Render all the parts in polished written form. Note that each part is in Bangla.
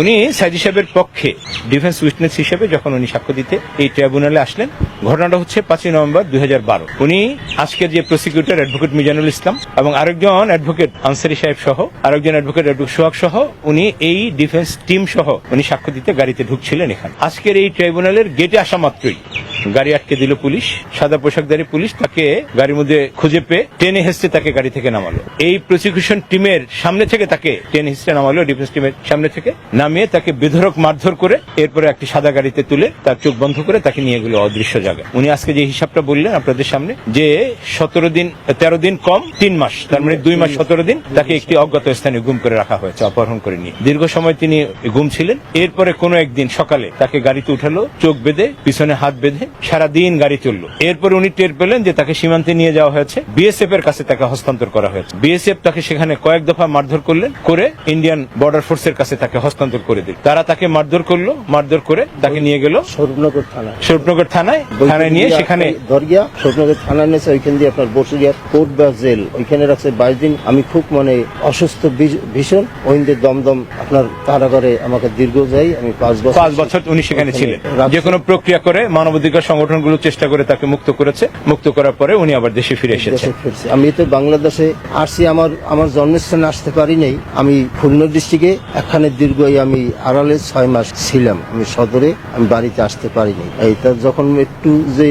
উনি সাইদি সাহেবের পক্ষে ডিফেন্স উইটনেস হিসেবে যখন উনি সাক্ষ্য দিতে এই ট্রাইব্যুনালে আসলেন, ঘটনাটা হচ্ছে 5 নভেম্বর 2012। উনি আজকের যে প্রসিকিউটর অ্যাডভোকেট মিজানুল ইসলাম এবং আরেকজন অ্যাডভোকেট আনসারি সাহেব সহ আরেকজন অ্যাডভোকেট সোহাগ সহ উনি এই ডিফেন্স টিম সহ উনি সাক্ষ্য দিতে গাড়িতে ঢুকছিলেন এখানে। আজকের এই ট্রাইব্যুনালের গেটে আসা মাত্রই গাড়ি আটকে দিল পুলিশ, সাদা পোশাকধারী পুলিশ তাকে গাড়ির মধ্যে খুঁজে পেয়ে টেনে হেসতে তাকে গাড়ি থেকে নামালো। এই প্রসিকিউশন টিমের সামনে থেকে তাকে টেনে হেসতে নামালো, ডিফেন্স টিমের সামনে থেকে নামিয়ে তাকে বেধড়ক মারধর করে এরপরে একটি সাদা গাড়িতে তুলে তার চোখ বন্ধ করে তাকে নিয়ে গেল অদৃশ্য জায়গায়। উনি আজকে যে হিসাবটা বললেন আপনাদের সামনে যে 13 দিন কম 3 মাস, তার মানে 2 মাস 17 দিন তাকে একটি অজ্ঞাত স্থানে গুম করে রাখা হয়েছে, অপহরণ করে নিয়ে দীর্ঘ সময় তিনি গুম ছিলেন। এরপরে কোনো একদিন সকালে তাকে গাড়িতে উঠালো, চোখ বেঁধে পিছনে হাত বেঁধে সারাদিন গাড়ি চললো। এরপরে উনি টের পেলেন যে তাকে সীমান্তে নিয়ে যাওয়া হয়েছে, বিএসএফ এর কাছে তাকে হস্তান্তর করা হয়েছে। বিএসএফ তাকে সেখানে কয়েক দফা মারধর করলেন, করে ইন্ডিয়ান বর্ডার ফোর্সের কাছে তাকে হস্তান্তর করে দিল। তারা তাকে মারধর করলো, মারধর করে তাকে নিয়ে গেল স্বরূপনগর থানায় নিয়ে সেখানে স্বরূপনগর থানায় নিয়েছে। ওইখান দিয়ে আপনার বসুরিয়া কোর্ট বা জেল ওইখানে রাখছে 22 দিন। আমি খুব অসুস্থ ভীষণ, ওইদিন দমদম আপনার কারাগারে আমাকে দীর্ঘ যাই। আমি 5 বছর উনি সেখানে ছিলেন। যে কোনো প্রক্রিয়া করে মানবাধিকার সংগঠনগুলো চেষ্টা করে তাকে মুক্ত করেছে। মুক্ত করার পরে উনি আবার দেশে ফিরে এসেছেন। আমি তো বাংলাদেশে আসছি, আমার জন্মস্থানে আসতে পারি নাই। আমি খুলনা ডিস্ট্রিক্টে এখানে দীর্ঘ আমি আড়ালে 6 মাস ছিলাম। আমি সদরে আমি বাড়িতে আসতে পারিনি। এইটা যখন একটু যে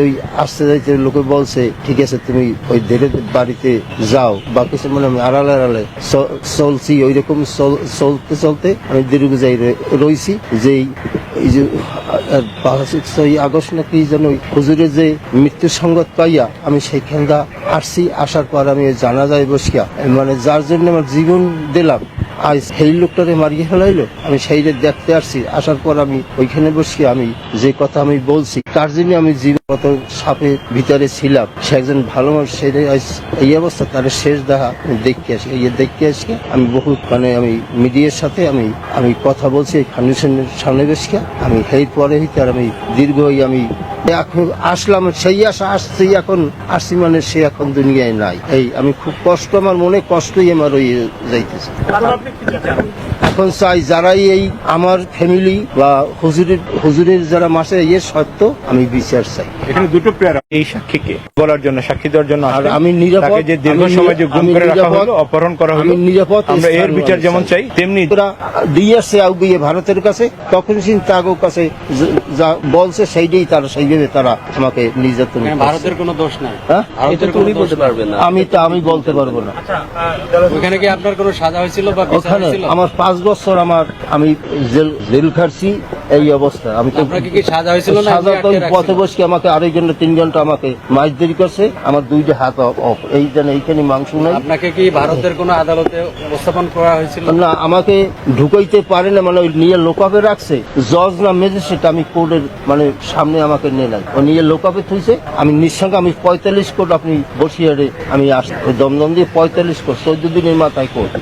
ওই আসতে যাইতে লোকে বলছে ঠিক আছে তুমি ওই ধীরে বাড়িতে যাও বা কিছু আমি আড়ালে চলছি। ওই রকম চলতে আমি দীর্ঘ যাই রয়েছি। যে এই যে 6 আগস্ট নাকি যেন হুজুরের যে মৃত্যুর সংবাদ পাইয়া আমি সেইখানটা আসছি। আসার পর আমি জানাজায় বসিয়া যার জন্য আমার জীবন দিলাম, আজ সেই লোকটারে মারিয়ে ফেলাইলো। আমি সেইটা দেখতে আসছি। আসার পর আমি ওইখানে বসিয়া আমি যে কথা আমি বলছি তার জন্য আমি জীবন কত সাপের ভিতরে ছিলাম। সে একজন ভালো মানুষ, সেটাই এই অবস্থা তার শেষ দেখা দেখতে আসি। এই দেখতে আসি আমি বহুত আমি মিডিয়ার সাথে আমি কথা বলছি এই ফাউন্ডেশনের সামনে বসিয়া। আমি সেই পরে আর আমি দীর্ঘ আমি এখন আসলাম, সেই আশা আসছি, এখন আসছি সে এখন দুনিয়ায় নাই। এই আমি খুব কষ্ট, আমার মনে কষ্টই আমার যাইতেছে। এখন চাই যারাই এই আমার ফ্যামিলি বা হুজুরের যারা মাসে সত্য আমি বিচার চাই। এখানে দুটো প্রেয়ার এই সাক্ষীকে বলার জন্য, সাক্ষী দেওয়ার জন্য। আর আমি নিরাপদ, যে দীর্ঘ সময় যে গুম করে রাখা হলো, অপহরণ করা হলো, আমি নিরাপদ। আমরা এর বিচার যেমন চাই তেমনি দিয়ে আসছে গিয়ে ভারতের কাছে, তখন তাগো কাছে যা বলছে সেইটাই তারা সেইভাবে তারা আমাকে নির্যাতন। ভারতের কোনো দোষ নাই, আমি বলতে পারবো না। ওখানে কি আপনার কোনো সাজা হয়েছিল বা ওখানে আমার 5 বছর আমি জেল খাটছি। এই অবস্থা আমি তো কি সাজা হয়েছিল না? সাজা তো পথে বসে আমাকে 2.5 ঘন্টা 3 ঘন্টা আমাকে মাইজদেরি করছে। আমার 2টা হাত অফ, এইখানে মাংস নাই। আপনাকে কি ভারতের কোনো আদালতে উপস্থাপন করা হয়েছিল? না, আমাকে ঢুকাইতে পারে না, ওই নিয়ে লোকাপে রাখছে জজ না ম্যাজিস্ট্রেট। আমি কোর্টের সামনে আমাকে নিয়ে নাই, ও নিয়ে লোকাপে থুইছে। আমি নিঃসঙ্গে আমি 45 কোট আপনি বসিয়ে আমি আসতে দমদম দিয়ে 45 কোট 14 দিনের মাথায় কোর্ট।